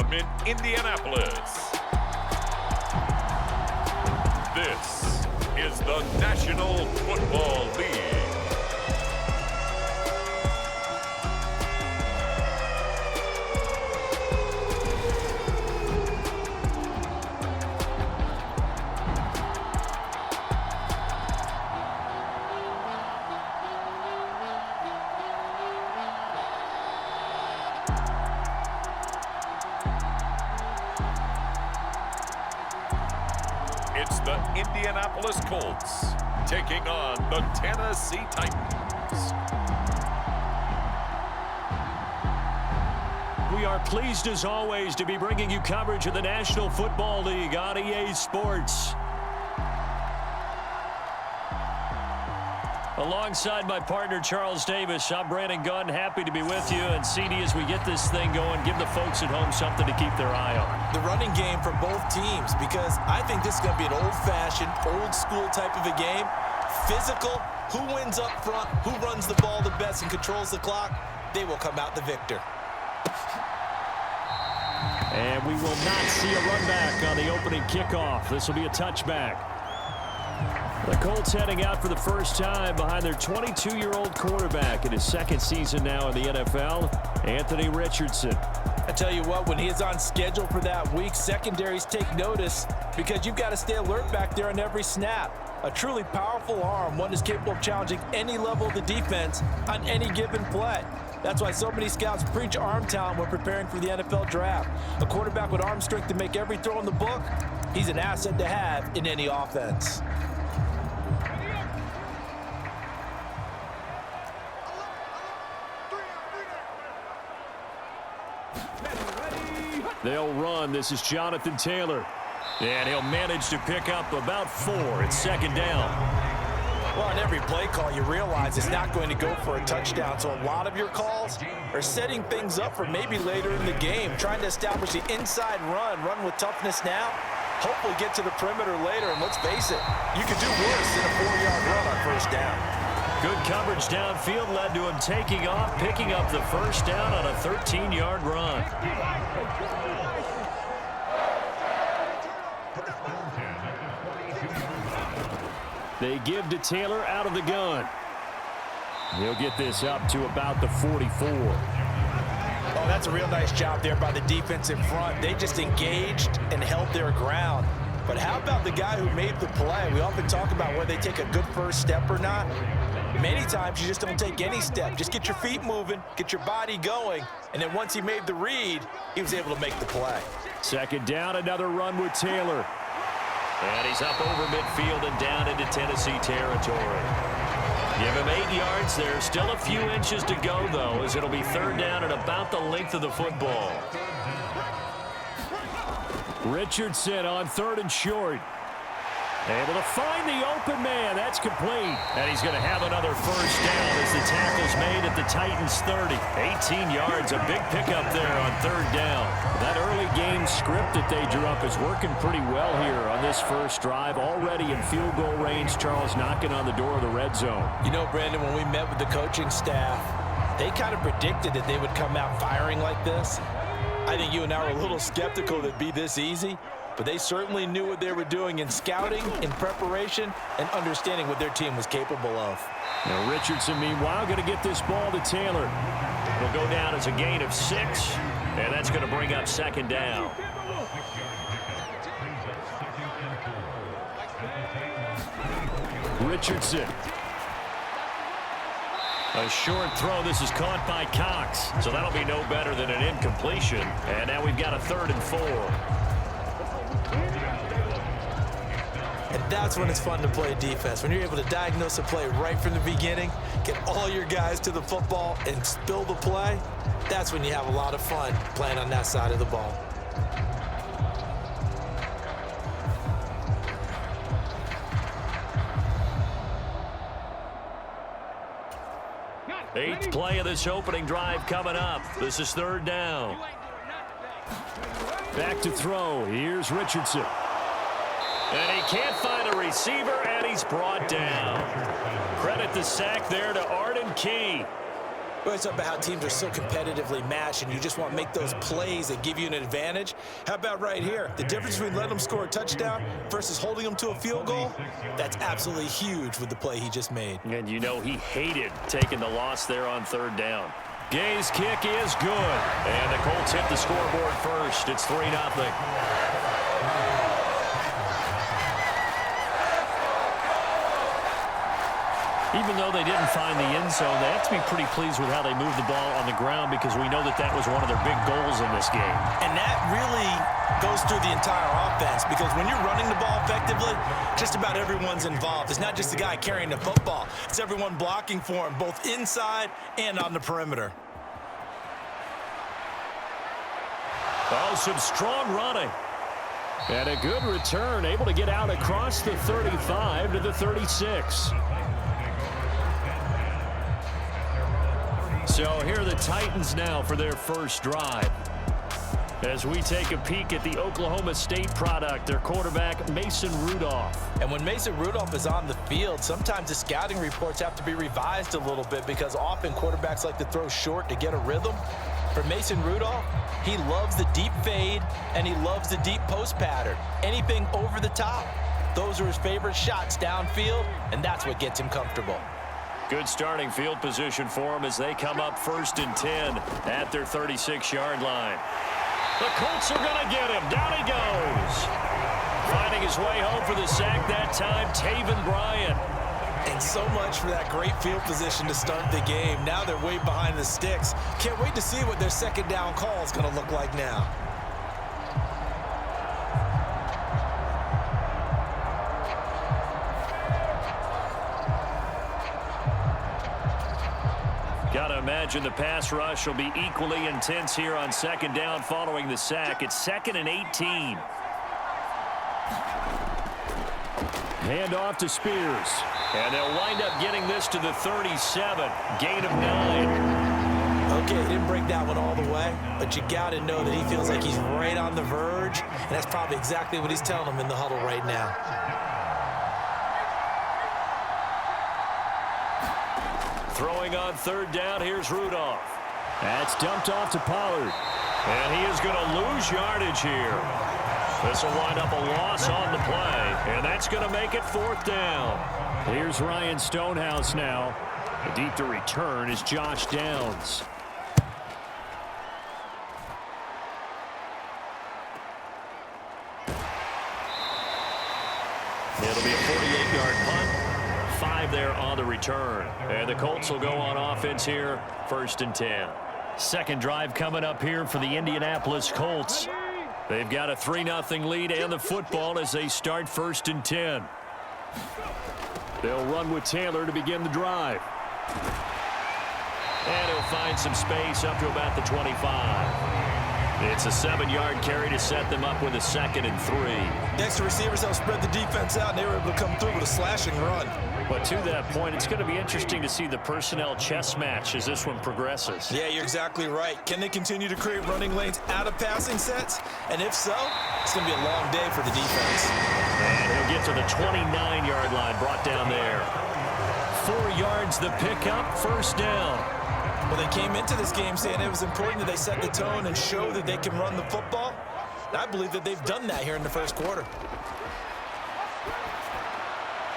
from Indianapolis. This is the National Football League. It's the Indianapolis Colts taking on the Tennessee Titans. We are pleased as always to be bringing you coverage of the National Football League on EA Sports. Alongside my partner, Charles Davis, I'm Brandon Gunn. Happy to be with you. And CD, as we get this thing going, give the folks at home something to keep their eye on. The running game from both teams, because I think this is going to be an old-fashioned, old-school type of a game. Physical, who wins up front, who runs the ball the best and controls the clock, they will come out the victor. And we will not see a run back on the opening kickoff. This will be a touchback. The Colts heading out for the first time behind their 22-year-old quarterback in his second season now in the NFL, Anthony Richardson. I tell you what, when he is on schedule for that week, secondaries take notice because you've got to stay alert back there on every snap. A truly powerful arm, one is capable of challenging any level of the defense on any given play. That's why so many scouts preach arm talent when preparing for the NFL draft. A quarterback with arm strength to make every throw in the book, he's an asset to have in any offense. They'll run. This is Jonathan Taylor. And he'll manage to pick up about 4. It's second down. Well, on every play call, you realize it's not going to go for a touchdown. So a lot of your calls are setting things up for maybe later in the game, trying to establish the inside run with toughness now, hopefully get to the perimeter later. And let's face it, you could do worse than a 4-yard run on first down. Good coverage downfield led to him taking off, picking up the first down on a 13-yard run. They give to Taylor out of the gun. He'll get this up to about the 44. Oh, that's a real nice job there by the defense in front. They just engaged and held their ground. But how about the guy who made the play? We often talk about whether they take a good first step or not. Many times you just don't take any step. Just get your feet moving, get your body going, and then once he made the read, he was able to make the play. Second down, another run with Taylor. And he's up over midfield and down into Tennessee territory. Give him 8 yards. There's still a few inches to go, though, as it'll be third down at about the length of the football. Richardson on third and short. Able to find the open man. That's complete. And he's going to have another first down as the tackle's made at the Titans' 30. 18 yards, a big pickup there on third down. That early game script that they drew up is working pretty well here on this first drive. Already in field goal range, Charles knocking on the door of the red zone. You know, Brandon, when we met with the coaching staff, they kind of predicted that they would come out firing like this. I think you and I were a little skeptical that it'd be this easy. But they certainly knew what they were doing in scouting, in preparation, and understanding what their team was capable of. Now Richardson, meanwhile, going to get this ball to Taylor. It'll go down as a gain of 6, and that's going to bring up second down. Richardson. A short throw. This is caught by Cox. So that'll be no better than an incompletion. And now we've got a 3rd and 4. And that's when it's fun to play defense. When you're able to diagnose a play right from the beginning, get all your guys to the football and spill the play, that's when you have a lot of fun playing on that side of the ball. Eighth play of this opening drive coming up. This is third down. Back to throw. Here's Richardson. And he can't find a receiver, and he's brought down. Credit the sack there to Arden Key. Well, it's about how teams are so competitively matched, and you just want to make those plays that give you an advantage. How about right here? The difference between letting them score a touchdown versus holding them to a field goal, that's absolutely huge with the play he just made. And you know he hated taking the loss there on third down. Gay's kick is good. And the Colts hit the scoreboard first. It's 3-0. Even though they didn't find the end zone, they have to be pretty pleased with how they moved the ball on the ground because we know that was one of their big goals in this game. And that really goes through the entire offense because when you're running the ball effectively, just about everyone's involved. It's not just the guy carrying the football. It's everyone blocking for him, both inside and on the perimeter. Oh, some strong running. And a good return, able to get out across the 35 to the 36. So here are the Titans now for their first drive. As we take a peek at the Oklahoma State product, their quarterback, Mason Rudolph. And when Mason Rudolph is on the field, sometimes the scouting reports have to be revised a little bit because often quarterbacks like to throw short to get a rhythm. For Mason Rudolph, he loves the deep fade, and he loves the deep post pattern. Anything over the top, those are his favorite shots downfield, and that's what gets him comfortable. Good starting field position for him as they come up 1st and 10 at their 36-yard line. The Colts are going to get him. Down he goes. Finding his way home for the sack that time, Taven Bryan. And so much for that great field position to start the game. Now they're way behind the sticks. Can't wait to see what their second down call is going to look like now. Got to imagine the pass rush will be equally intense here on second down following the sack. It's 2nd and 18. Hand off to Spears. And they'll wind up getting this to the 37. Gain of 9. Okay, he didn't break that one all the way, but you got to know that he feels like he's right on the verge, and that's probably exactly what he's telling them in the huddle right now. Throwing on third down, here's Rudolph. That's dumped off to Pollard. And he is going to lose yardage here. This will wind up a loss on the play, and that's going to make it 4th down. Here's Ryan Stonehouse now. The deep to return is Josh Downs. It'll be a 48-yard punt. 5 there on the return. And the Colts will go on offense here, 1st and 10. Second drive coming up here for the Indianapolis Colts. They've got a 3-0 lead and the football as they start 1st and 10. They'll run with Taylor to begin the drive. And he'll find some space up to about the 25. It's a 7-yard carry to set them up with a 2nd and 3. The extra receivers helped spread the defense out, and they were able to come through with a slashing run. But to that point, it's going to be interesting to see the personnel chess match as this one progresses. Yeah, you're exactly right. Can they continue to create running lanes out of passing sets? And if so, it's going to be a long day for the defense. And he'll get to the 29-yard line, brought down there. 4 yards the pickup, 1st down. Well, they came into this game saying it was important that they set the tone and show that they can run the football. And I believe that they've done that here in the first quarter.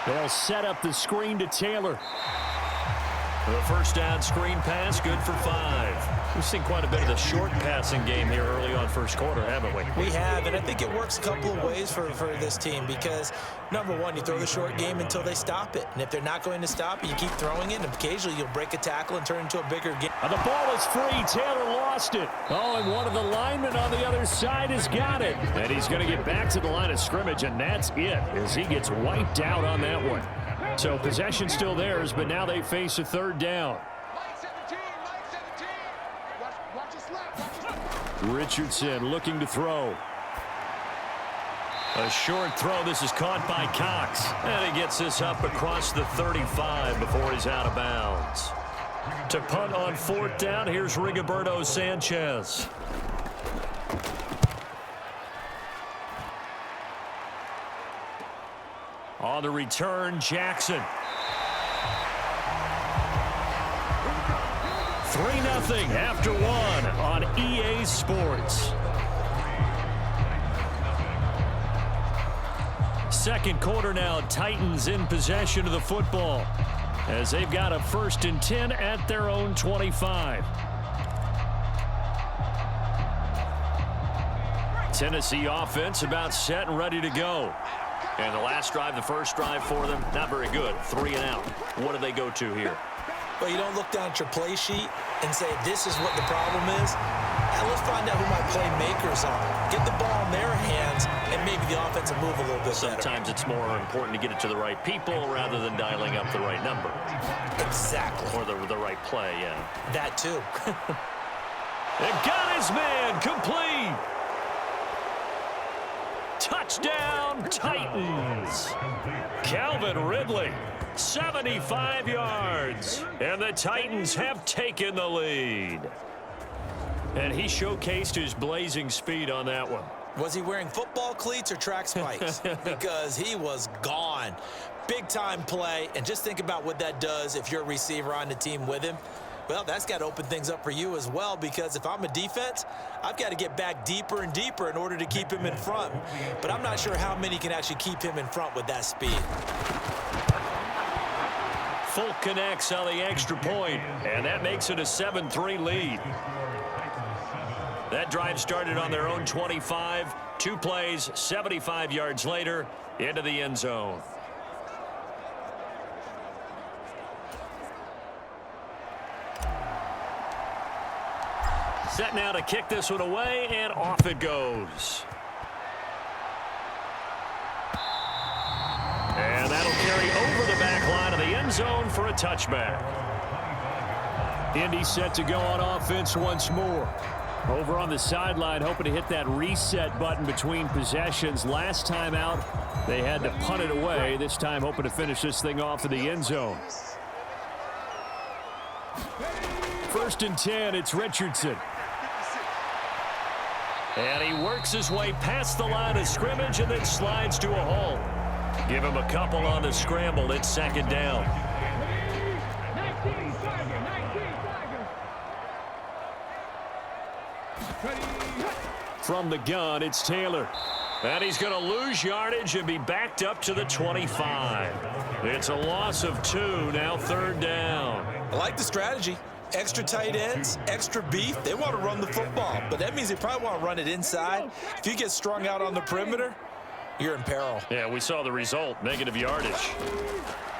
They'll set up the screen to Taylor. The 1st down screen pass, good for 5. We've seen quite a bit of the short passing game here early on first quarter, haven't we? We have, and I think it works a couple of ways for this team because, number one, you throw the short game until they stop it. And if they're not going to stop it, you keep throwing it, and occasionally you'll break a tackle and turn it into a bigger game. The ball is free. Taylor lost it. Oh, and one of the linemen on the other side has got it. And he's going to get back to the line of scrimmage, and that's it as he gets wiped out on that one. So possession still theirs, but now they face a 3rd down. Richardson looking to throw. A short throw. This is caught by Cox. And he gets this up across the 35 before he's out of bounds. To punt on 4th down, here's Rigoberto Sanchez. On the return, Jackson. 3-0 after one on EA Sports. Second quarter now, Titans in possession of the football as they've got a 1st and 10 at their own 25. Tennessee offense about set and ready to go. And the last drive, the first drive for them, not very good. 3 and out. What do they go to here? Well, you don't look down at your play sheet and say, this is what the problem is. Now let's find out who my playmakers are. Get the ball in their hands, and maybe the offense will move a little bit better. Sometimes it's more important to get it to the right people rather than dialing up the right number. Exactly. Or the right play, yeah. That too. And got his man complete. Touchdown, Titans. Calvin Ridley, 75 yards. And the Titans have taken the lead. And he showcased his blazing speed on that one. Was he wearing football cleats or track spikes? Because he was gone. Big-time play. And just think about what that does if you're a receiver on the team with him. Well, that's got to open things up for you as well, because if I'm a defense, I've got to get back deeper and deeper in order to keep him in front. But I'm not sure how many can actually keep him in front with that speed. Folk connects on the extra point, and that makes it a 7-3 lead. That drive started on their own 25. 2 plays, 75 yards later, into the end zone. Set now to kick this one away, and off it goes. And that'll carry over the back line of the end zone for a touchback. Indy set to go on offense once more. Over on the sideline, hoping to hit that reset button between possessions. Last time out, they had to punt it away. This time, hoping to finish this thing off in the end zone. 1st and 10, it's Richardson. And he works his way past the line of scrimmage and then slides to a halt. Give him a couple on the scramble. It's 2nd down. From the gun, it's Taylor. And he's going to lose yardage and be backed up to the 25. It's a loss of 2, now 3rd down. I like the strategy. Extra tight ends, extra beef. They want to run the football, but that means they probably want to run it inside. If you get strung out on the perimeter, you're in peril. Yeah, we saw the result, negative yardage.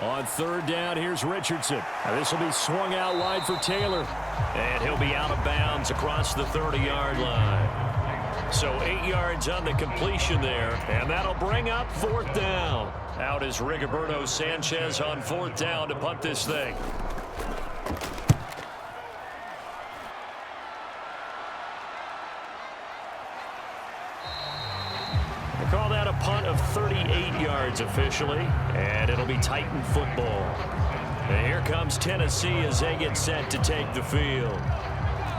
On 3rd down, here's Richardson. Now this will be swung out wide for Taylor. And he'll be out of bounds across the 30-yard line. So 8 yards on the completion there, and that'll bring up 4th down. Out is Rigoberto Sanchez on 4th down to punt this thing. Call that a punt of 38 yards officially, and it'll be Titan football. And here comes Tennessee as they get set to take the field.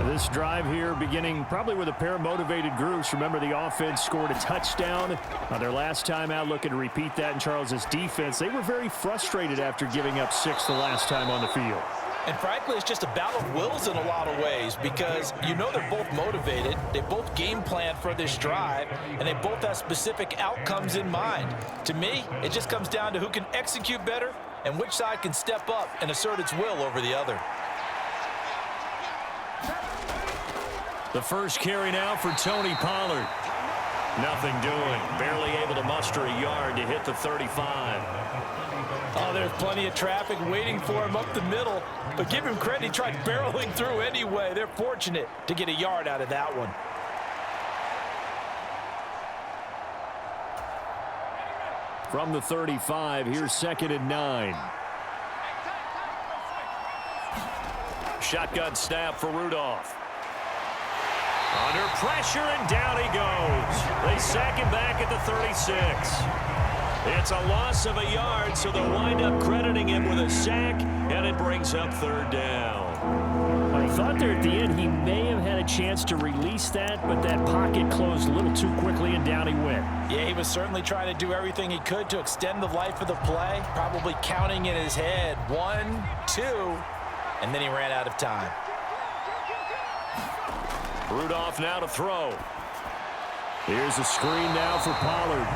This drive here beginning probably with a pair of motivated groups. Remember, the offense scored a touchdown on their last time out, looking to repeat that in Charles's defense. They were very frustrated after giving up 6 the last time on the field. And frankly, it's just a battle of wills in a lot of ways, because you know they're both motivated, they both game plan for this drive, and they both have specific outcomes in mind. To me, it just comes down to who can execute better and which side can step up and assert its will over the other. The first carry now for Tony Pollard. Nothing doing, barely able to muster a yard to hit the 35. Oh, there's plenty of traffic waiting for him up the middle. But give him credit, he tried barreling through anyway. They're fortunate to get a yard out of that one. From the 35, here's 2nd and 9. Shotgun snap for Rudolph. Under pressure, and down he goes. They sack him back at the 36. It's a loss of a yard, so they'll wind up crediting him with a sack, and it brings up 3rd down. I thought there at the end he may have had a chance to release that, but that pocket closed a little too quickly, and down he went. Yeah, he was certainly trying to do everything he could to extend the life of the play, probably counting in his head 1, 2, and then he ran out of time. Rudolph now to throw. Here's a screen now for Pollard.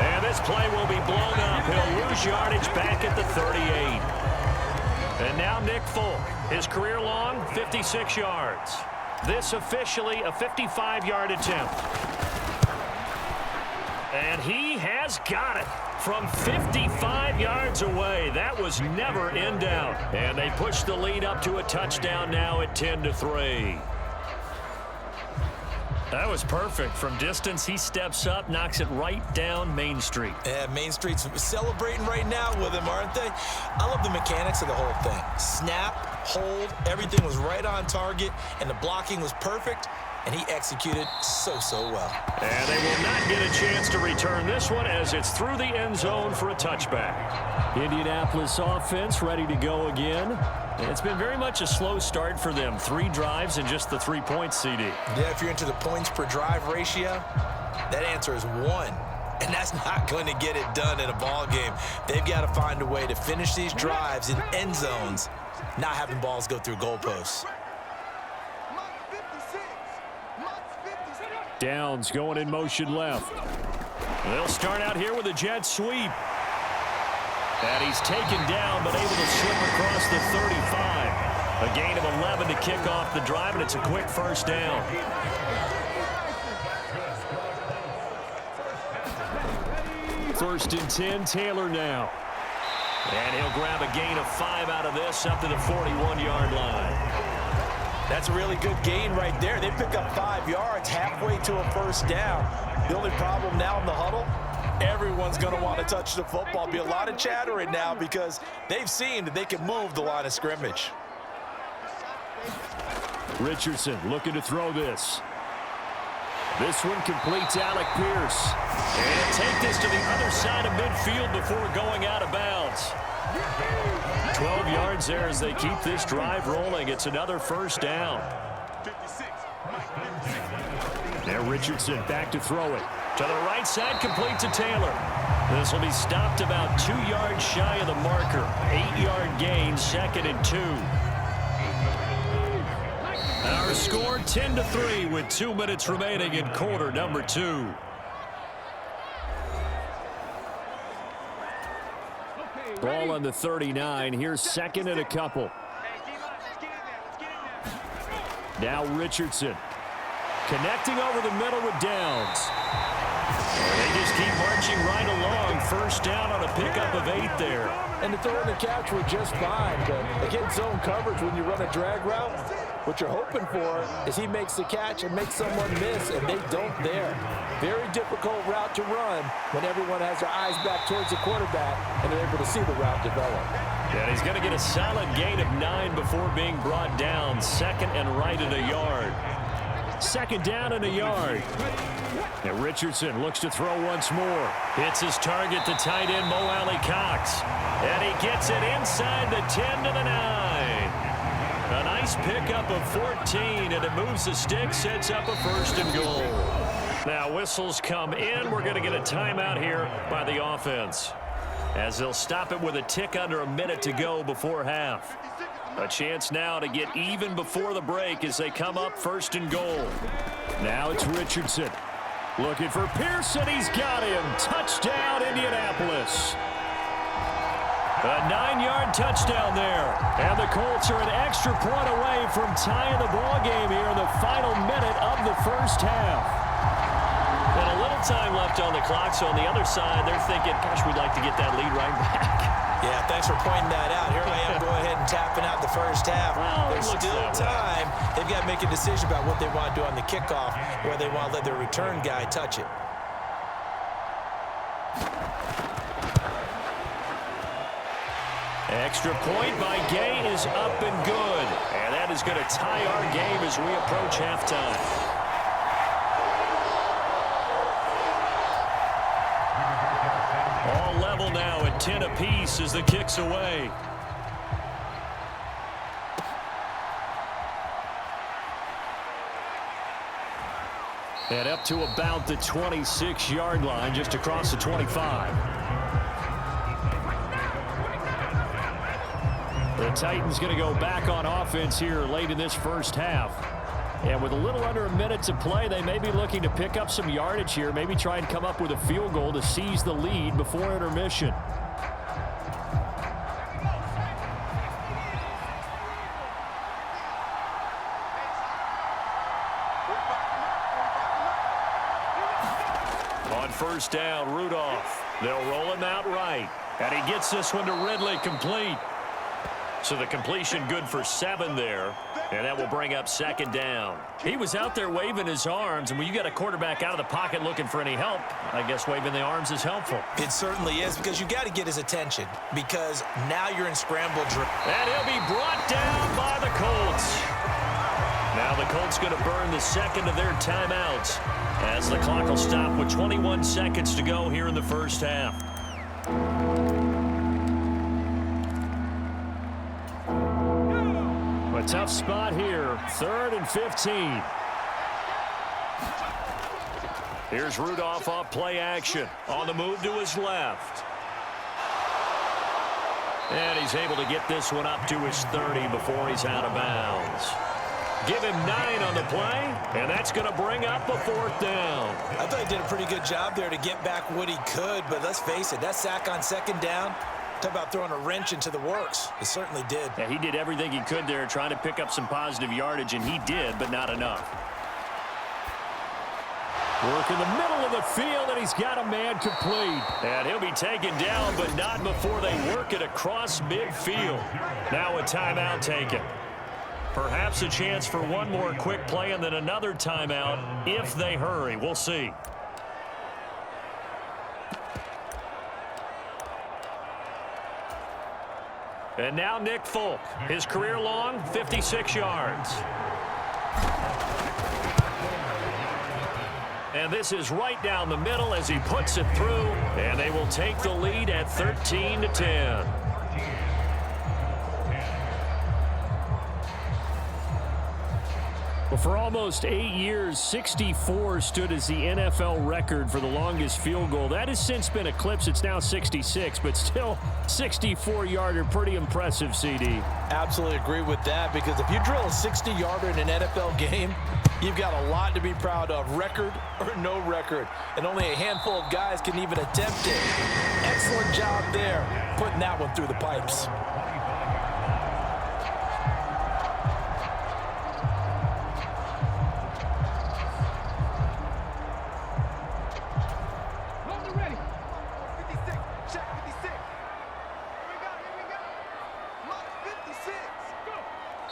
And this play will be blown up. He'll lose yardage back at the 38. And now Nick Folk. His career-long 56 yards. This officially a 55-yard attempt. And he has got it from 55 yards away. That was never in doubt. And they push the lead up to a touchdown now at 10-3. That was perfect. From distance, he steps up, knocks it right down Main Street. Yeah, Main Street's celebrating right now with him, aren't they? I love the mechanics of the whole thing. Snap, hold, everything was right on target, and the blocking was perfect, and he executed so well. And they will not get a chance to return this one as it's through the end zone for a touchback. Indianapolis offense ready to go again. And it's been very much a slow start for them. 3 drives and just the 3 points, CD. Yeah, if you're into the points per drive ratio, that answer is 1. And that's not going to get it done in a ball game. They've got to find a way to finish these drives in end zones, not having balls go through goalposts. Downs going in motion left. They'll start out here with a jet sweep. And he's taken down, but able to slip across the 35. A gain of 11 to kick off the drive, and it's a quick first down. First and 10, Taylor now. And he'll grab a gain of 5 out of this up to the 41-yard line. That's a really good gain right there. They pick up 5 yards halfway to a first down. The only problem now in the huddle, everyone's going to want to touch the football. Be a lot of chattering now because they've seen that they can move the line of scrimmage. Richardson looking to throw this. This one completes Alec Pierce. And he'll take this to the other side of midfield before going out of bounds. 12 yards there as they keep this drive rolling. It's another first down. Now Richardson back to throw it. To the right side, complete to Taylor. This will be stopped about 2 yards shy of the marker. 8-yard gain, 2nd and 2. Our score 10-3 with 2 minutes remaining in quarter number 2. Ball on the 39. Here's 2nd and a couple. Now Richardson connecting over the middle with Downs. They just keep marching right along. First down on a pickup of 8 there. And the throw and the catch were just fine. But again, zone coverage when you run a drag route, what you're hoping for is he makes the catch and makes someone miss, and they don't there. Very difficult route to run when everyone has their eyes back towards the quarterback and they're able to see the route develop. And he's going to get a solid gain of 9 before being brought down. 2nd and right at a yard. 2nd down and a yard. And Richardson looks to throw once more. Hits his target to tight end Mo Alley Cox. And he gets it inside the 10 to the 9. A nice pickup of 14, and it moves the stick, sets up a 1st and goal. Now whistles come in. We're going to get a timeout here by the offense, as they'll stop it with a tick under a minute to go before half. A chance now to get even before the break as they come up 1st and goal. Now it's Richardson. Looking for Pearson. He's got him. Touchdown, Indianapolis. A 9-yard touchdown there. And the Colts are an extra point away from tying the ball game here in the final minute of the first half. And a little time left on the clock, so on the other side, they're thinking, gosh, we'd like to get that lead right back. Yeah, thanks for pointing that out. Here I am, go ahead and tapping out the first half. Well, there's still time. They've got to make a decision about what they want to do on the kickoff, whether they want to let their return guy touch it. Extra point by Gay is up and good. And that is going to tie our game as we approach halftime. All level now at 10 apiece as the kick's away. And up to about the 26-yard line, just across the 25. The Titans going to go back on offense here late in this first half. And with a little under a minute to play, they may be looking to pick up some yardage here, maybe try and come up with a field goal to seize the lead before intermission. On first down, Rudolph. They'll roll him out right. And he gets this one to Ridley, complete. So the completion good for 7 there. And that will bring up second down. He was out there waving his arms, and when you got a quarterback out of the pocket looking for any help, I guess waving the arms is helpful. It certainly is, because you got to get his attention, because now you're in scramble drill. And he'll be brought down by the Colts. Now the Colts going to burn the second of their timeouts as the clock will stop with 21 seconds to go here in the first half. A tough spot here, 3rd and 15. Here's Rudolph off play action. On the move to his left. And he's able to get this one up to his 30 before he's out of bounds. Give him 9 on the play, and that's going to bring up a 4th down. I thought he did a pretty good job there to get back what he could, but let's face it, that sack on second down, talk about throwing a wrench into the works. He certainly did. Yeah, he did everything he could there trying to pick up some positive yardage, and he did, but not enough. Work in the middle of the field, and he's got a man complete. And he'll be taken down, but not before they work it across midfield. Now a timeout taken. Perhaps a chance for one more quick play and then another timeout if they hurry. We'll see. And now Nick Folk. His career long, 56 yards. And this is right down the middle as he puts it through. And they will take the lead at 13-10. Well, for almost 8 years, 64 stood as the NFL record for the longest field goal. That has since been eclipsed. It's now 66, but still 64-yarder. Pretty impressive, CD. Absolutely agree with that, because if you drill a 60-yarder in an NFL game, you've got a lot to be proud of, record or no record. And only a handful of guys can even attempt it. Excellent job there, putting that one through the pipes.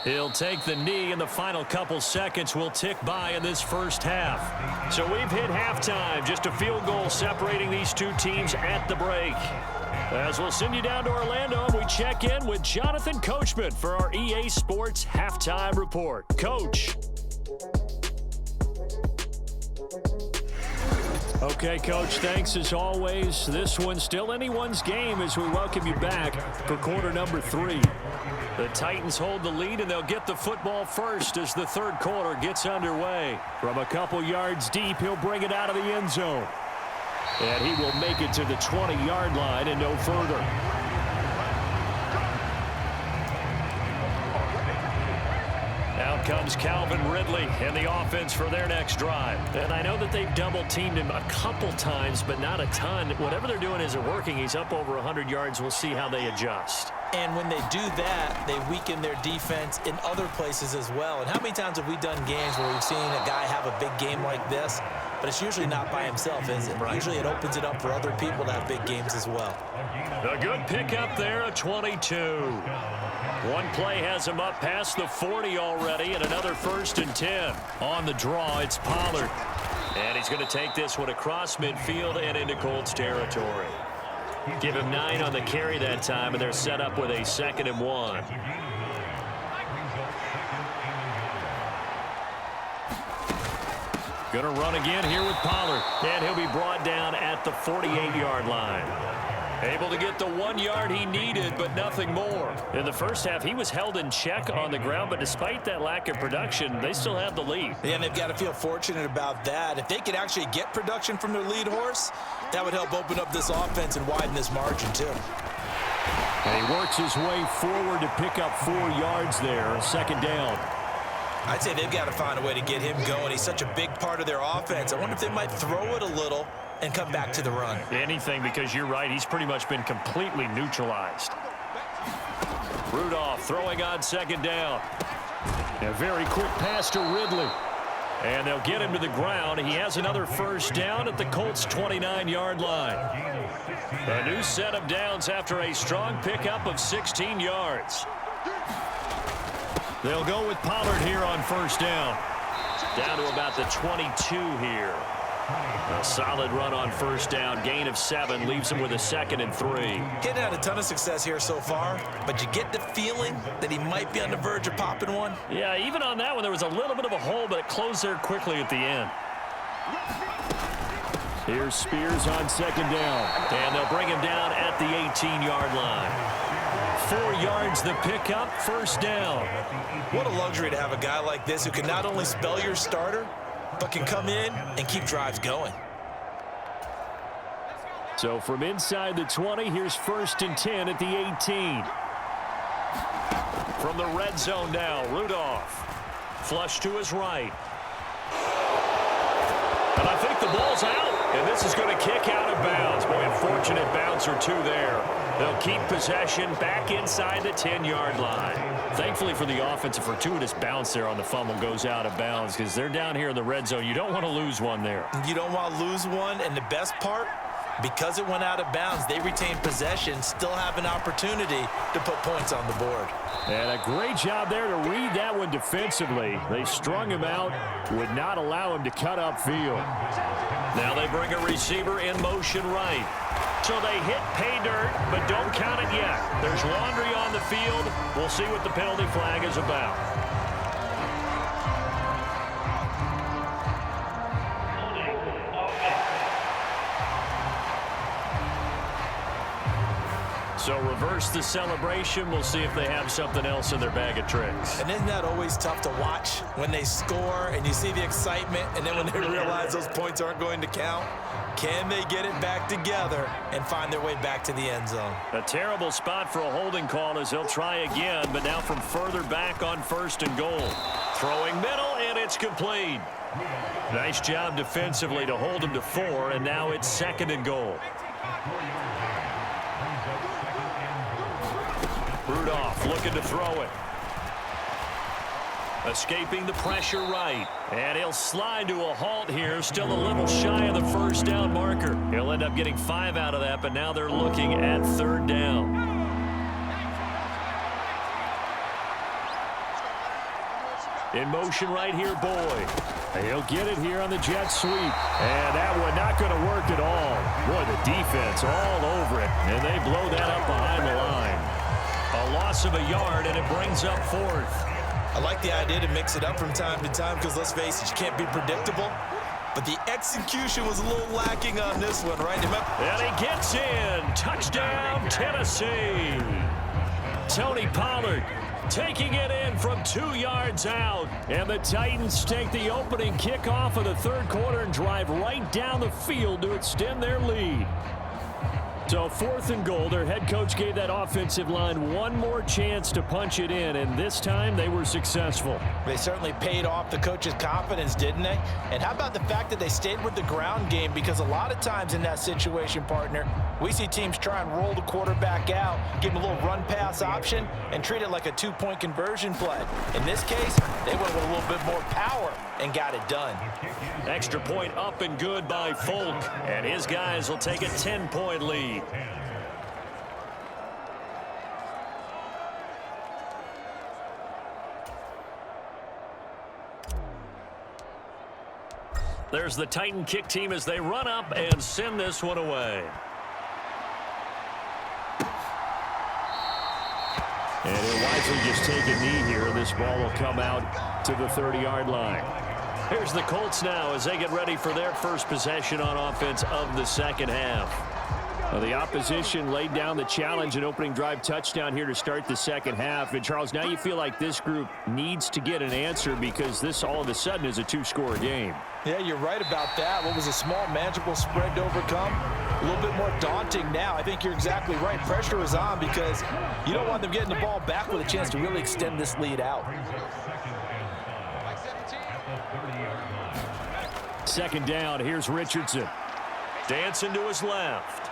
He'll take the knee, and the final couple seconds will tick by in this first half. So we've hit halftime. Just a field goal separating these two teams at the break. As we'll send you down to Orlando, we check in with Jonathan Coachman for our EA Sports Halftime Report. Coach. Okay, Coach, thanks as always. This one's still anyone's game as we welcome you back for quarter number 3. The Titans hold the lead, and they'll get the football first as the third quarter gets underway. From a couple yards deep, he'll bring it out of the end zone. And he will make it to the 20-yard line and no further. Out comes Calvin Ridley and the offense for their next drive. And I know that they've double-teamed him a couple times, but not a ton. Whatever they're doing isn't working. He's up over 100 yards. We'll see how they adjust. And when they do that, they weaken their defense in other places as well. And how many times have we done games where we've seen a guy have a big game like this, but it's usually not by himself, is it? Right. Usually it opens it up for other people to have big games as well. A good pickup there, a 22. One play has him up past the 40 already, and another 1st and 10. On the draw, it's Pollard. And he's going to take this one across midfield and into Colts territory. Give him 9 on the carry that time, and they're set up with a 2nd and 1. Going to run again here with Pollard, and he'll be brought down at the 48-yard line. Able to get the 1 yard he needed, but nothing more. In the first half, he was held in check on the ground, but despite that lack of production, they still have the lead. Yeah, and they've got to feel fortunate about that. If they could actually get production from their lead horse, that would help open up this offense and widen this margin, too. And he works his way forward to pick up 4 yards there, 2nd down. I'd say they've got to find a way to get him going. He's such a big part of their offense. I wonder if they might throw it a little and come back to the run. Anything, because you're right. He's pretty much been completely neutralized. Rudolph throwing on second down. A very quick pass to Ridley. And they'll get him to the ground. He has another first down at the Colts' 29-yard line. A new set of downs after a strong pickup of 16 yards. They'll go with Pollard here on first down. Down to about the 22 here. A solid run on first down. Gain of 7 leaves him with a 2nd and 3. He's had a ton of success here so far, but you get the feeling that he might be on the verge of popping one. Yeah, even on that one, there was a little bit of a hole, but it closed there quickly at the end. Here's Spears on second down, and they'll bring him down at the 18-yard line. 4 yards the pickup, first down. What a luxury to have a guy like this who can not only spell your starter, but can come in and keep drives going. So from inside the 20, here's 1st and 10 at the 18. From the red zone now, Rudolph. Flush to his right. And I think the ball's out. And this is going to kick out of bounds. Boy, unfortunate bounce or two there. They'll keep possession back inside the 10-yard line. Thankfully for the offense, a fortuitous bounce there on the fumble goes out of bounds because they're down here in the red zone. You don't want to lose one there. You don't want to lose one, and the best part, because it went out of bounds, they retain possession, still have an opportunity to put points on the board. And a great job there to read that one defensively. They strung him out, would not allow him to cut upfield. Now they bring a receiver in motion right. So they hit pay dirt, but don't count it yet. There's laundry on the field. We'll see what the penalty flag is about. So reverse the celebration. We'll see if they have something else in their bag of tricks. And isn't that always tough to watch when they score and you see the excitement, and then when they realize those points aren't going to count? Can they get it back together and find their way back to the end zone? A terrible spot for a holding call as he'll try again, but now from further back on 1st and goal. Throwing middle, and it's complete. Nice job defensively to hold him to 4, and now it's 2nd and goal. Rudolph looking to throw it. Escaping the pressure right. And he'll slide to a halt here. Still a little shy of the first down marker. He'll end up getting 5 out of that, but now they're looking at 3rd down. In motion right here, Boyd. He'll get it here on the jet sweep. And that one not going to work at all. Boy, the defense all over it. And they blow that up behind the line. A loss of a yard, and it brings up 4th. I like the idea to mix it up from time to time because, let's face it, you can't be predictable. But the execution was a little lacking on this one, right? And he gets in. Touchdown, Tennessee. Tony Pollard taking it in from 2 yards out. And the Titans take the opening kickoff of the 3rd quarter and drive right down the field to extend their lead. So 4th and goal, their head coach gave that offensive line one more chance to punch it in, and this time they were successful. They certainly paid off the coach's confidence, didn't they? And how about the fact that they stayed with the ground game? Because a lot of times in that situation, partner, we see teams try and roll the quarterback out, give him a little run-pass option, and treat it like a 2-point conversion play. In this case, they went with a little bit more power and got it done. Extra point up and good by Folk, and his guys will take a 10-point lead. There's the Titan kick team as they run up and send this one away. And he'll wisely just take a knee here. This ball will come out to the 30-yard line. Here's the Colts now as they get ready for their first possession on offense of the second half. Well, the opposition laid down the challenge and opening drive touchdown here to start the second half. And, Charles, now you feel like this group needs to get an answer because this all of a sudden is a 2-score game. Yeah, you're right about that. What was a small, manageable spread to overcome? A little bit more daunting now. I think you're exactly right. Pressure is on because you don't want them getting the ball back with a chance to really extend this lead out. Second down, here's Richardson. Dancing to his left.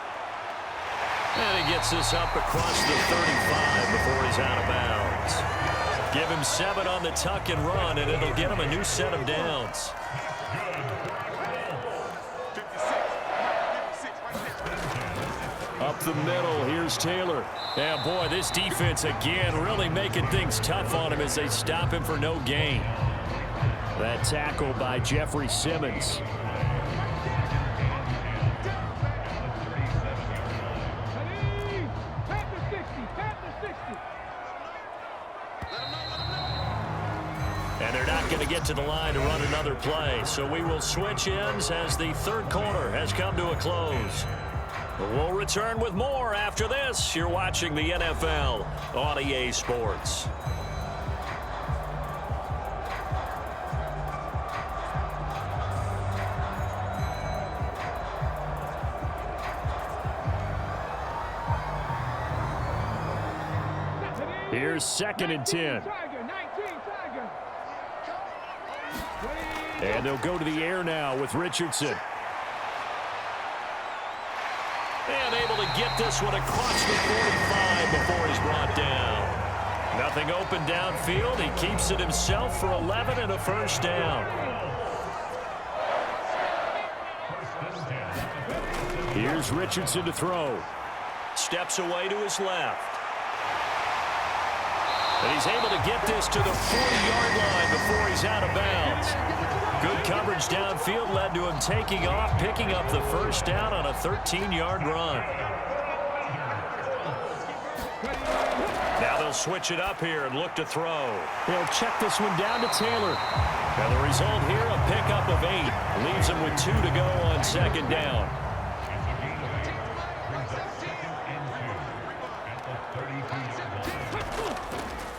And he gets this up across the 35 before he's out of bounds. Give him 7 on the tuck and run, and it'll get him a new set of downs. Up the middle, here's Taylor. Yeah, boy, this defense again really making things tough on him as they stop him for no gain. That tackle by Jeffrey Simmons. And they're not going to get to the line to run another play, so we will switch ends as the third quarter has come to a close. We'll return with more after this. You're watching the NFL on EA Sports. Here's 2nd and 10. And they'll go to the air now with Richardson. And able to get this one across the 45 before he's brought down. Nothing open downfield. He keeps it himself for 11 and a first down. Here's Richardson to throw. Steps away to his left. And he's able to get this to the 40-yard line before he's out of bounds. Good coverage downfield led to him taking off, picking up the first down on a 13-yard run. Now they'll switch it up here and look to throw. They'll check this one down to Taylor. And the result here, a pickup of 8. Leaves him with 2 to go on 2nd down.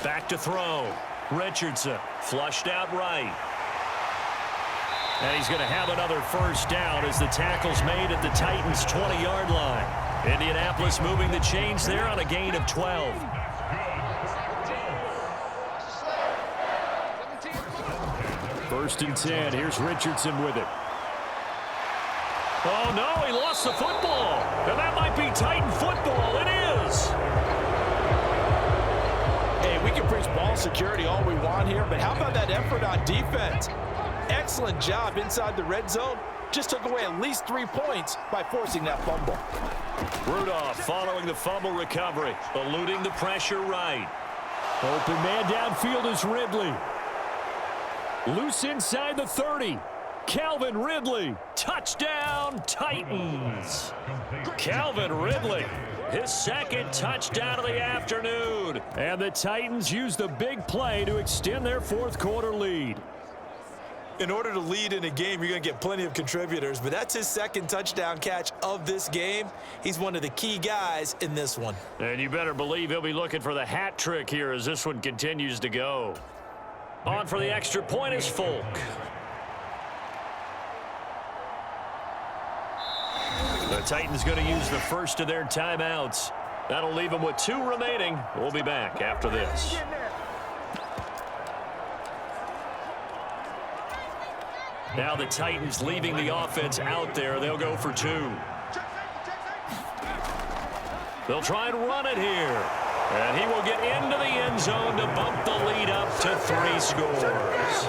Back to throw. Richardson flushed out right. And he's going to have another first down as the tackle's made at the Titans' 20-yard line. Indianapolis moving the chains there on a gain of 12. First and 10. Here's Richardson with it. Oh, no, he lost the football. And that might be Titan football. It is. Hey, we can preach ball security all we want here, but how about that effort on defense? Excellent job inside the red zone. Just took away at least 3 points by forcing that fumble. Rudolph following the fumble recovery, eluding the pressure right. Open man downfield is Ridley. Loose inside the 30. Calvin Ridley. Touchdown, Titans. Calvin Ridley. His 2nd touchdown of the afternoon. And the Titans use the big play to extend their 4th quarter lead. In order to lead in a game, you're going to get plenty of contributors, but that's his 2nd touchdown catch of this game. He's one of the key guys in this one. And you better believe he'll be looking for the hat trick here as this one continues to go. On for the extra point is Folk. The Titans going to use the first of their timeouts. That'll leave them with 2 remaining. We'll be back after this. Now the Titans leaving the offense out there. They'll go for 2. They'll try and run it here. And he will get into the end zone to bump the lead up to 3 scores.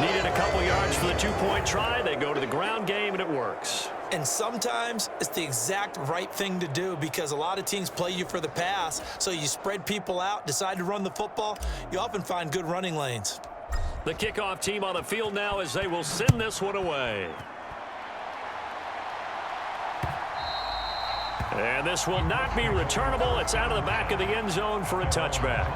Needed a couple yards for the 2-point try. They go to the ground game, and it works. And sometimes it's the exact right thing to do because a lot of teams play you for the pass. So you spread people out, decide to run the football. You often find good running lanes. The kickoff team on the field now as they will send this one away. And this will not be returnable. It's out of the back of the end zone for a touchback.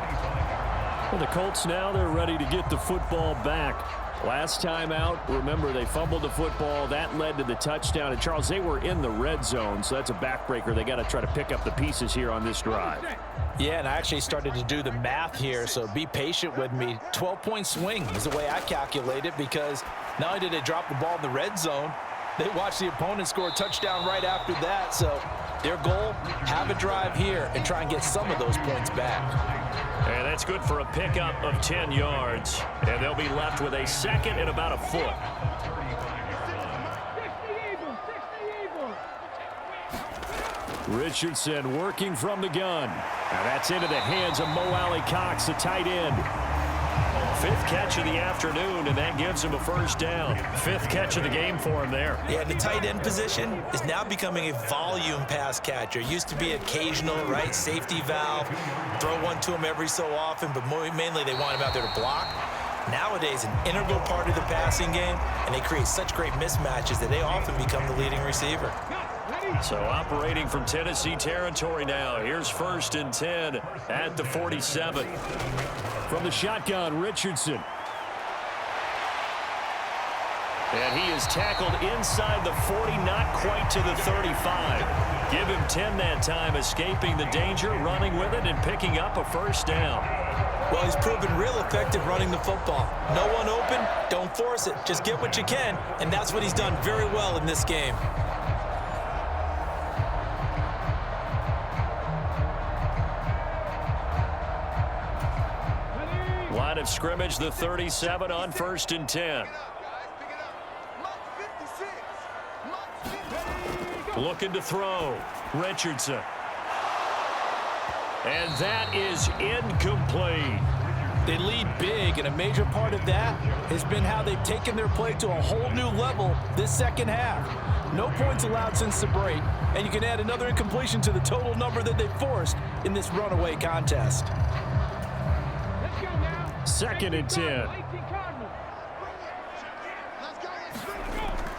Well, the Colts now, they're ready to get the football back. Last time out, remember, they fumbled the football. That led to the touchdown. And, Charles, they were in the red zone, so that's a backbreaker. They got to try to pick up the pieces here on this drive. Yeah, and I actually started to do the math here, so be patient with me. 12-point swing is the way I calculate it because not only did they drop the ball in the red zone, they watched the opponent score a touchdown right after that. So Their goal, have a drive here and try and get some of those points back. And that's good for a pickup of 10 yards. And they'll be left with a second and about a foot. Richardson working from the gun. Now that's into the hands of Mo Alley-Cox, the tight end. Fifth catch of the afternoon, and that gives him a first down. Fifth catch of the game for him there. Yeah, the tight end position is now becoming a volume pass catcher. Used to be occasional, right? Safety valve. Throw one to him every so often, but mainly they want him out there to block. Nowadays, an integral part of the passing game, and they create such great mismatches that they often become the leading receiver. So operating from Tennessee territory now. Here's 1st and 10 at the 47. From the shotgun, Richardson. And he is tackled inside the 40, not quite to the 35. Give him 10 that time, escaping the danger, running with it, and picking up a first down. Well, he's proven real effective running the football. No one open, don't force it. Just get what you can, and that's what he's done very well in this game. Line of scrimmage, the 37 on 1st and 10. Looking to throw. Richardson. And that is incomplete. They lead big, and a major part of that has been how they've taken their play to a whole new level this second half. No points allowed since the break, and you can add another incompletion to the total number that they've forced in this runaway contest. 2nd and 10.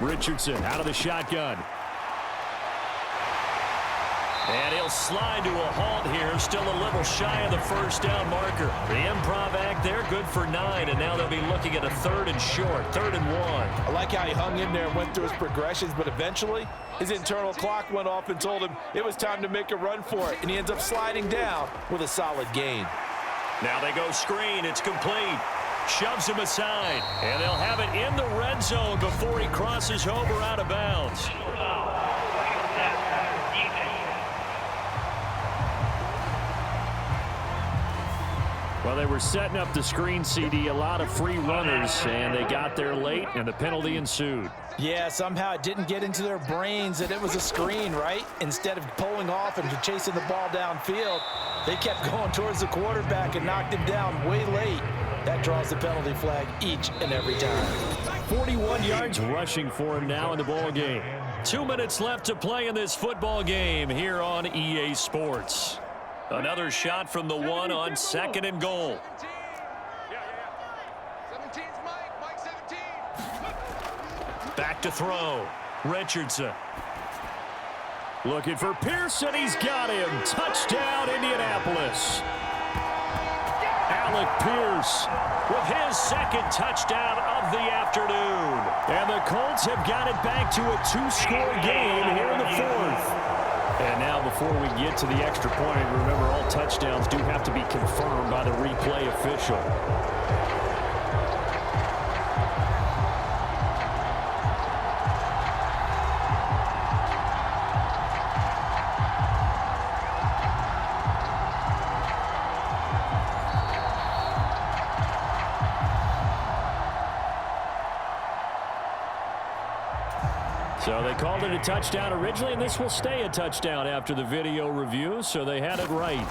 Richardson out of the shotgun. And he'll slide to a halt here. Still a little shy of the first down marker. The improv act there, good for 9. And now they'll be looking at a 3rd and short, 3rd and 1. I like how he hung in there and went through his progressions, but eventually his internal clock went off and told him it was time to make a run for it. And he ends up sliding down with a solid gain. Now they go screen. It's complete. Shoves him aside. And they'll have it in the red zone before he crosses over out of bounds. Well, they were setting up the screen, CD, a lot of free runners, and they got there late, and the penalty ensued. Yeah, somehow it didn't get into their brains that it was a screen, right? Instead of pulling off and chasing the ball downfield, they kept going towards the quarterback and knocked him down way late. That draws the penalty flag each and every time. 41 yards rushing for him now in the ball game. 2 minutes left to play in this football game here on EA Sports. Another shot from the 1 on 2nd and goal. Back to throw. Richardson. Looking for Pearson. He's got him. Touchdown, Indianapolis. Alec Pierce with his 2nd touchdown of the afternoon. And the Colts have got it back to a 2-score game here in the 4th. And now before we get to the extra point, remember all touchdowns do have to be confirmed by the replay official. So they called it a touchdown originally, and this will stay a touchdown after the video review, so they had it right.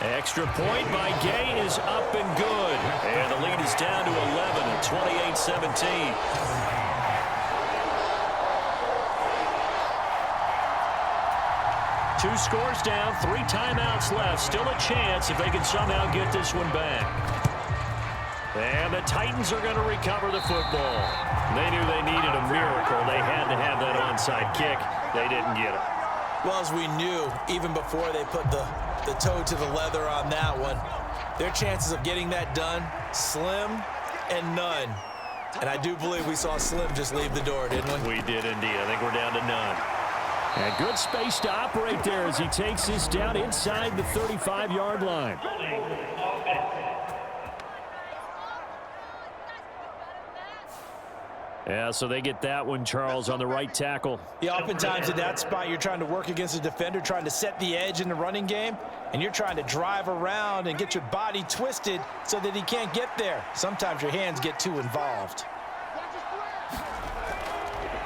Extra point by Gay is up and good. And the lead is down to 11 at 28-17. Two scores down, 3 timeouts left. Still a chance if they can somehow get this one back. And the Titans are going to recover the football. They knew they needed a miracle. They had to have that onside kick. They didn't get it. Well, as we knew, even before they put the toe to the leather on that one, their chances of getting that done, slim and none. And I do believe we saw Slim just leave the door, didn't we? We did indeed. I think we're down to none. And good space to operate there as he takes this down inside the 35-yard line. Yeah, so they get that one, Charles, on the right tackle. Yeah, oftentimes in that spot, you're trying to work against a defender, trying to set the edge in the running game, and you're trying to drive around and get your body twisted so that he can't get there. Sometimes your hands get too involved.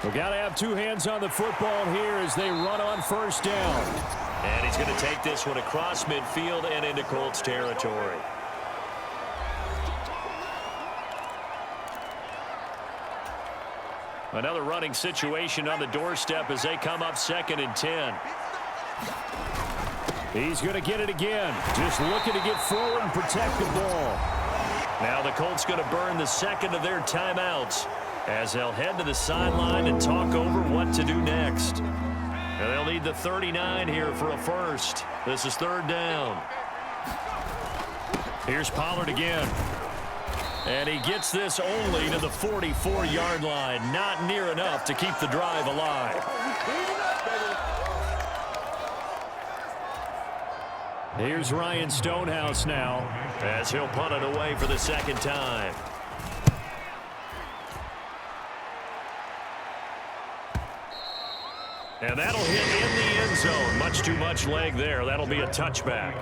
We've got to have two hands on the football here as they run on first down. And he's going to take this one across midfield and into Colts territory. Another running situation on the doorstep as they come up 2nd and 10. He's going to get it again. Just looking to get forward and protect the ball. Now the Colts going to burn the second of their timeouts as they'll head to the sideline and talk over what to do next. And they'll need the 39 here for a first. This is 3rd down. Here's Pollard again. And he gets this only to the 44-yard line. Not near enough to keep the drive alive. Here's Ryan Stonehouse now as he'll punt it away for the 2nd time. And that'll hit in the end zone. Much too much leg there. That'll be a touchback.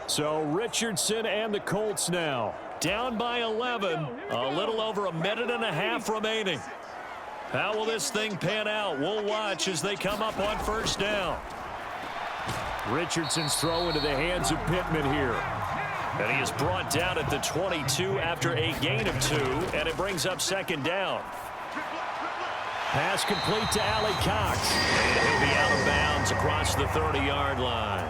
So Richardson and the Colts now down by 11. A little over a minute and a half remaining. How will this thing pan out? We'll watch as they come up on first down. Richardson's throw into the hands of Pittman here. And he is brought down at the 22 after a gain of 2, and it brings up 2nd down. Pass complete to Allie Cox. And he'll be out of bounds across the 30-yard line.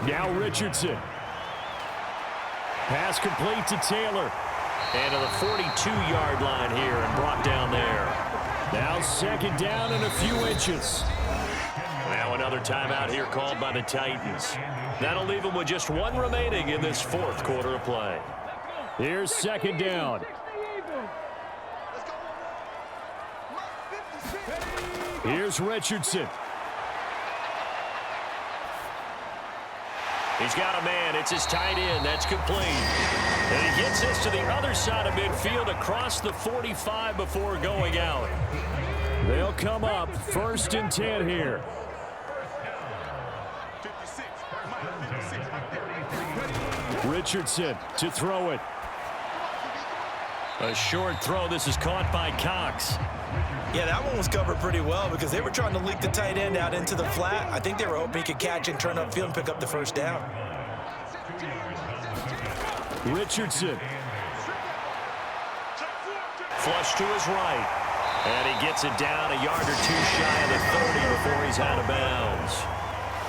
Now Richardson. Pass complete to Taylor. And to the 42-yard line here and brought down there. Now 2nd down and a few inches. Now another timeout here called by the Titans. That'll leave them with just 1 remaining in this 4th quarter of play. Here's 2nd down. Here's Richardson. He's got a man. It's his tight end. That's complete. And he gets this to the other side of midfield across the 45 before going out. They'll come up 1st and 10 here. Richardson to throw it. A short throw. This is caught by Cox. Yeah, that one was covered pretty well because they were trying to leak the tight end out into the flat. I think they were hoping he could catch and turn upfield and pick up the first down. Richardson. Flush to his right. And he gets it down a yard or 2 shy of the 30 before he's out of bounds.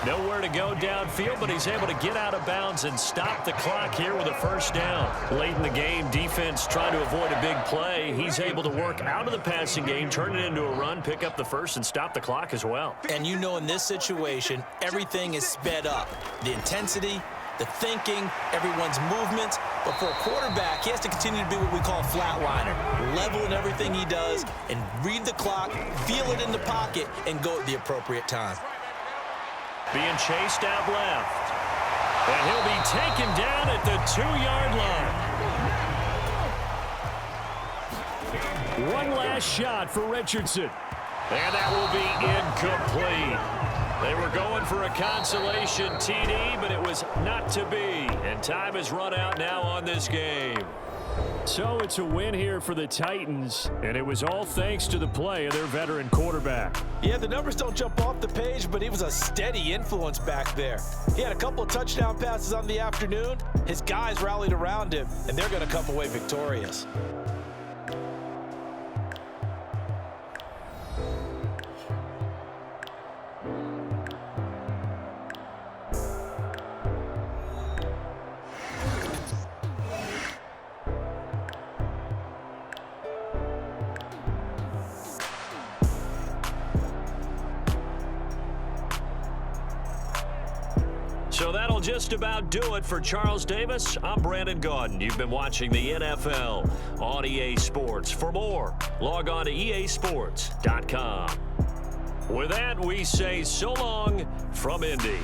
Nowhere to go downfield, but he's able to get out of bounds and stop the clock here with a first down. Late in the game, defense trying to avoid a big play. He's able to work out of the passing game, turn it into a run, pick up the first, and stop the clock as well. And you know in this situation, everything is sped up. The intensity, the thinking, everyone's movements. But for a quarterback, he has to continue to be what we call a flatliner. Level in everything he does and read the clock, feel it in the pocket, and go at the appropriate time. Being chased out left. And he'll be taken down at the 2-yard line. One last shot for Richardson. And that will be incomplete. They were going for a consolation TD, but it was not to be. And time has run out now on this game. So it's a win here for the Titans, and it was all thanks to the play of their veteran quarterback. Yeah, the numbers don't jump off the page, but he was a steady influence back there. He had a couple of touchdown passes on the afternoon. His guys rallied around him, and they're going to come away victorious. So that'll just about do it for Charles Davis. I'm Brandon Gaudin. You've been watching the NFL on EA Sports. For more, log on to easports.com. With that, we say so long from Indy.